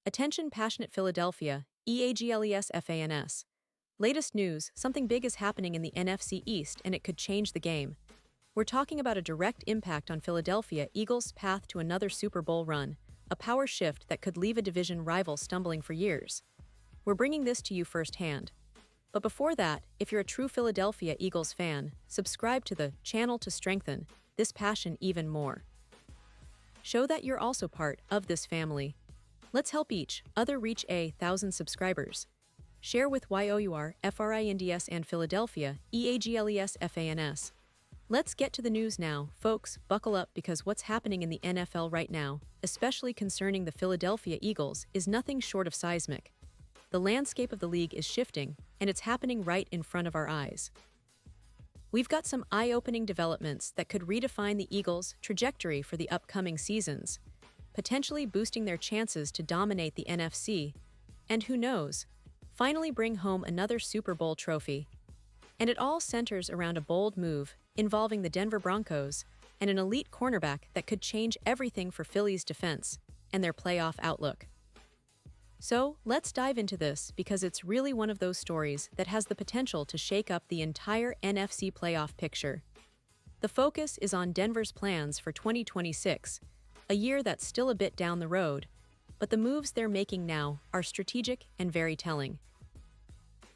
Attention passionate Philadelphia, EAGLES. Latest news, something big is happening in the NFC East and it could change the game. We're talking about a direct impact on Philadelphia Eagles' path to another Super Bowl run, a power shift that could leave a division rival stumbling for years. We're bringing this to you firsthand. But before that, if you're a true Philadelphia Eagles fan, subscribe to the channel to strengthen this passion even more. Show that you're also part of this family. Let's help each other reach 1,000 subscribers. Share with YOUR, FRINDS and Philadelphia, EAGLESFANS. Let's get to the news now, folks. Buckle up because what's happening in the NFL right now, especially concerning the Philadelphia Eagles, is nothing short of seismic. The landscape of the league is shifting, and it's happening right in front of our eyes. We've got some eye-opening developments that could redefine the Eagles' trajectory for the upcoming seasons, potentially boosting their chances to dominate the NFC, and who knows, finally bring home another Super Bowl trophy. And it all centers around a bold move involving the Denver Broncos and an elite cornerback that could change everything for Philly's defense and their playoff outlook. So, let's dive into this because it's really one of those stories that has the potential to shake up the entire NFC playoff picture. The focus is on Denver's plans for 2026, a year that's still a bit down the road, but the moves they're making now are strategic and very telling.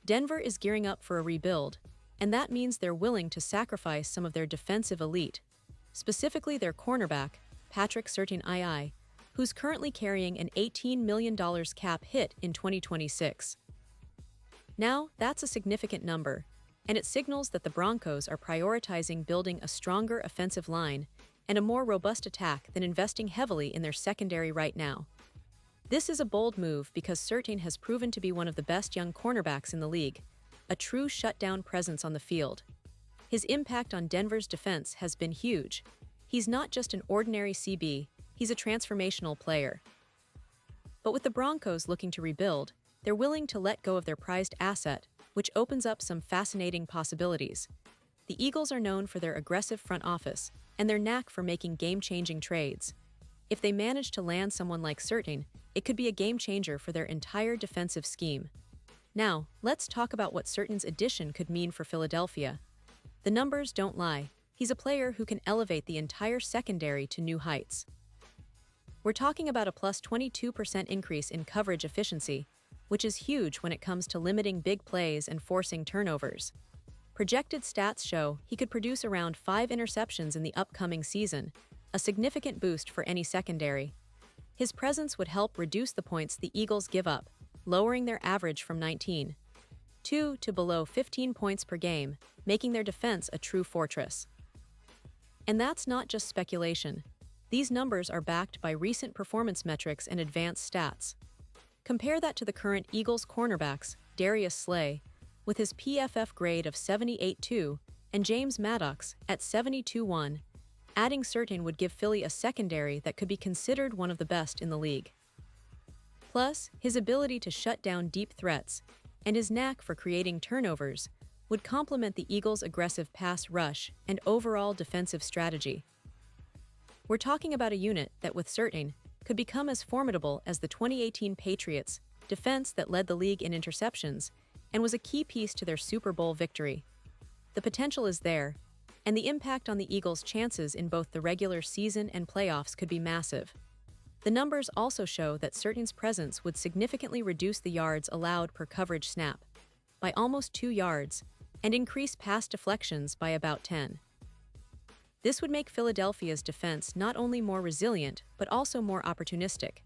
Denver is gearing up for a rebuild, and that means they're willing to sacrifice some of their defensive elite, specifically their cornerback, Patrick Surtain, who's currently carrying an $18 million cap hit in 2026. Now, that's a significant number, and it signals that the Broncos are prioritizing building a stronger offensive line and a more robust attack than investing heavily in their secondary right now. This is a bold move because Surtain has proven to be one of the best young cornerbacks in the league, a true shutdown presence on the field. His impact on Denver's defense has been huge. He's not just an ordinary CB, he's a transformational player. But with the Broncos looking to rebuild, they're willing to let go of their prized asset, which opens up some fascinating possibilities. The Eagles are known for their aggressive front office and their knack for making game-changing trades. If they manage to land someone like Surtain, it could be a game-changer for their entire defensive scheme. Now, let's talk about what Surtain's addition could mean for Philadelphia. The numbers don't lie. He's a player who can elevate the entire secondary to new heights. We're talking about a plus 22% increase in coverage efficiency, which is huge when it comes to limiting big plays and forcing turnovers. Projected stats show he could produce around 5 interceptions in the upcoming season, a significant boost for any secondary. His presence would help reduce the points the Eagles give up, lowering their average from 19.2 to below 15 points per game, making their defense a true fortress. And that's not just speculation. These numbers are backed by recent performance metrics and advanced stats. Compare that to the current Eagles cornerbacks, Darius Slay, with his PFF grade of 78.2 and James Maddox at 72.1. Adding Surtain would give Philly a secondary that could be considered one of the best in the league. Plus, his ability to shut down deep threats and his knack for creating turnovers would complement the Eagles' aggressive pass rush and overall defensive strategy. We're talking about a unit that, with Surtain, could become as formidable as the 2018 Patriots' defense that led the league in interceptions and was a key piece to their Super Bowl victory. The potential is there, and the impact on the Eagles' chances in both the regular season and playoffs could be massive. The numbers also show that Surtain's presence would significantly reduce the yards allowed per coverage snap by almost 2 yards and increase pass deflections by about 10. This would make Philadelphia's defense not only more resilient but also more opportunistic.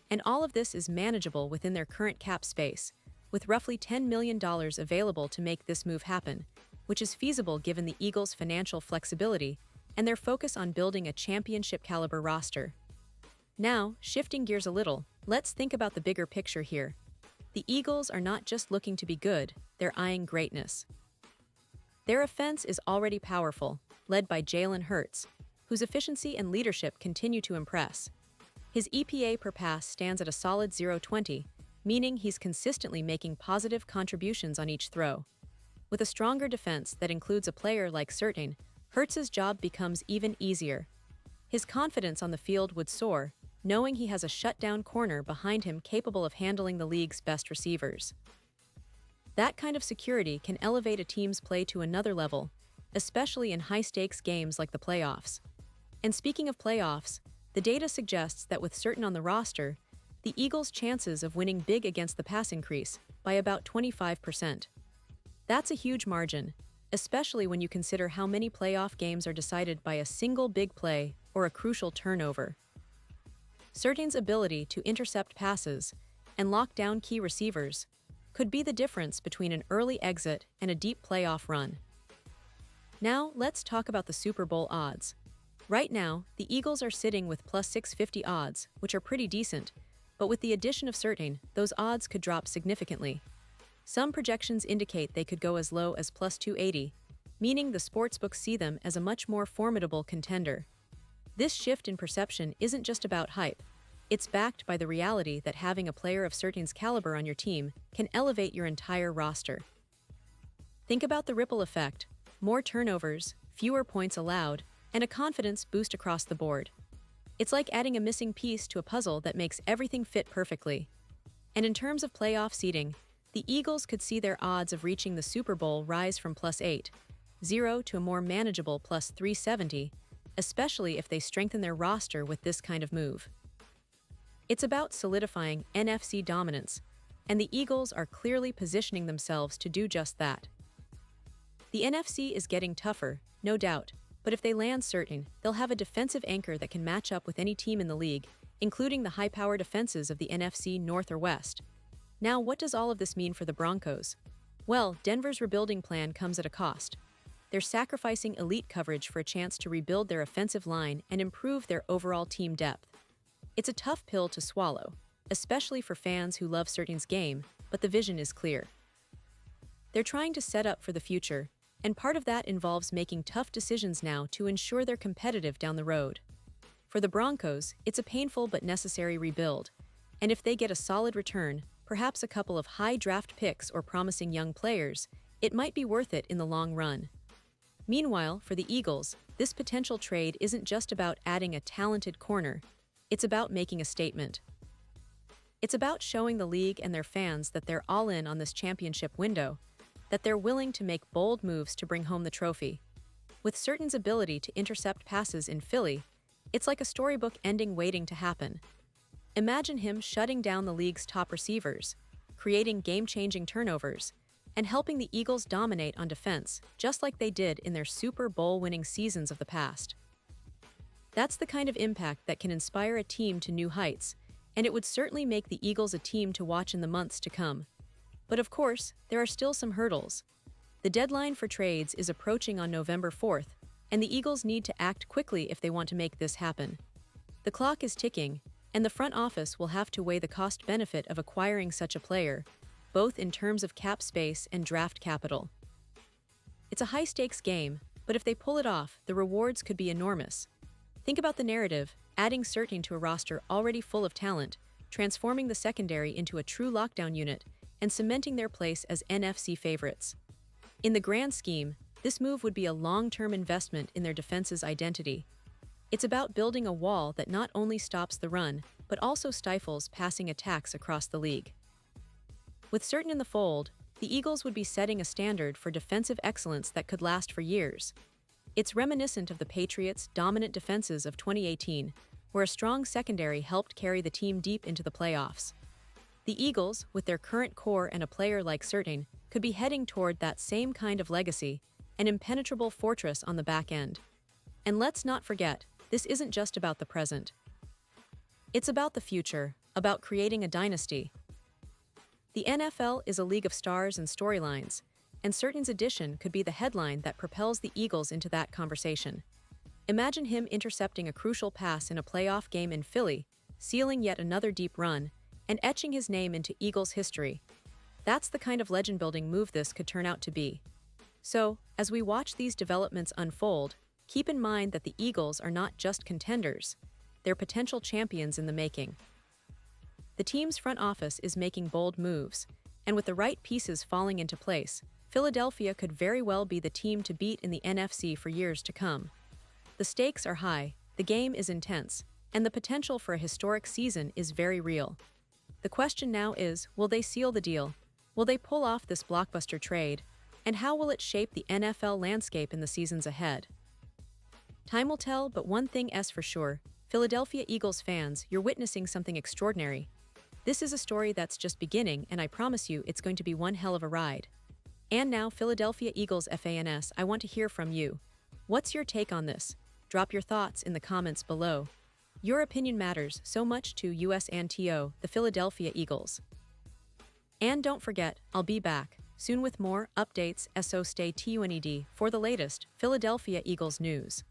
And all of this is manageable within their current cap space, with roughly $10 million available to make this move happen, which is feasible given the Eagles' financial flexibility and their focus on building a championship-caliber roster. Now, shifting gears a little, let's think about the bigger picture here. The Eagles are not just looking to be good, they're eyeing greatness. Their offense is already powerful, led by Jalen Hurts, whose efficiency and leadership continue to impress. His EPA per pass stands at a solid 0.20, meaning he's consistently making positive contributions on each throw. With a stronger defense that includes a player like Surtain, Hurts's job becomes even easier. His confidence on the field would soar, knowing he has a shutdown corner behind him capable of handling the league's best receivers. That kind of security can elevate a team's play to another level, especially in high-stakes games like the playoffs. And speaking of playoffs, the data suggests that with Certain on the roster, the Eagles' chances of winning big against the pass increase by about 25%. That's a huge margin, especially when you consider how many playoff games are decided by a single big play or a crucial turnover. Certain's ability to intercept passes and lock down key receivers could be the difference between an early exit and a deep playoff run. Now, let's talk about the Super Bowl odds. Right now, the Eagles are sitting with plus 650 odds, which are pretty decent, but with the addition of Certain, those odds could drop significantly. Some projections indicate they could go as low as plus 280, meaning the sportsbooks see them as a much more formidable contender. This shift in perception isn't just about hype. It's backed by the reality that having a player of Certain's caliber on your team can elevate your entire roster. Think about the ripple effect: more turnovers, fewer points allowed, and a confidence boost across the board. It's like adding a missing piece to a puzzle that makes everything fit perfectly. And in terms of playoff seeding, the Eagles could see their odds of reaching the Super Bowl rise from plus 8-0 to a more manageable plus 370, especially if they strengthen their roster with this kind of move. It's about solidifying NFC dominance, and the Eagles are clearly positioning themselves to do just that. The NFC is getting tougher, no doubt, but if they land Certain, they'll have a defensive anchor that can match up with any team in the league, including the high-power defenses of the NFC North or West. Now, what does all of this mean for the Broncos? Well, Denver's rebuilding plan comes at a cost. They're sacrificing elite coverage for a chance to rebuild their offensive line and improve their overall team depth. It's a tough pill to swallow, especially for fans who love Certain's game, but the vision is clear. They're trying to set up for the future, and part of that involves making tough decisions now to ensure they're competitive down the road. For the Broncos, it's a painful but necessary rebuild, and if they get a solid return, perhaps a couple of high draft picks or promising young players, it might be worth it in the long run. Meanwhile, for the Eagles, this potential trade isn't just about adding a talented corner, it's about making a statement. It's about showing the league and their fans that they're all in on this championship window, that they're willing to make bold moves to bring home the trophy. With Certain's ability to intercept passes in Philly, it's like a storybook ending waiting to happen. Imagine him shutting down the league's top receivers, creating game-changing turnovers, and helping the Eagles dominate on defense, just like they did in their Super Bowl-winning seasons of the past. That's the kind of impact that can inspire a team to new heights, and it would certainly make the Eagles a team to watch in the months to come. But of course, there are still some hurdles. The deadline for trades is approaching on November 4th, and the Eagles need to act quickly if they want to make this happen. The clock is ticking, and the front office will have to weigh the cost-benefit of acquiring such a player, both in terms of cap space and draft capital. It's a high-stakes game, but if they pull it off, the rewards could be enormous. Think about the narrative: adding Certain to a roster already full of talent, transforming the secondary into a true lockdown unit, and cementing their place as NFC favorites. In the grand scheme, this move would be a long-term investment in their defense's identity. It's about building a wall that not only stops the run, but also stifles passing attacks across the league. With Certain in the fold, the Eagles would be setting a standard for defensive excellence that could last for years. It's reminiscent of the Patriots' dominant defenses of 2018, where a strong secondary helped carry the team deep into the playoffs. The Eagles, with their current core and a player like Certain, could be heading toward that same kind of legacy, an impenetrable fortress on the back end. And let's not forget, this isn't just about the present. It's about the future, about creating a dynasty. The NFL is a league of stars and storylines, and Certain's addition could be the headline that propels the Eagles into that conversation. Imagine him intercepting a crucial pass in a playoff game in Philly, sealing yet another deep run, and etching his name into Eagles history. That's the kind of legend-building move this could turn out to be. So, as we watch these developments unfold, keep in mind that the Eagles are not just contenders, they're potential champions in the making. The team's front office is making bold moves, and with the right pieces falling into place, Philadelphia could very well be the team to beat in the NFC for years to come. The stakes are high, the game is intense, and the potential for a historic season is very real. The question now is, will they seal the deal? Will they pull off this blockbuster trade? And how will it shape the NFL landscape in the seasons ahead? Time will tell, but one thing is for sure, Philadelphia Eagles fans, you're witnessing something extraordinary. This is a story that's just beginning, and I promise you it's going to be one hell of a ride. And now, Philadelphia Eagles fans, I want to hear from you. What's your take on this? Drop your thoughts in the comments below. Your opinion matters so much to us and to the Philadelphia Eagles. And don't forget, I'll be back soon with more updates, so stay tuned for the latest Philadelphia Eagles news.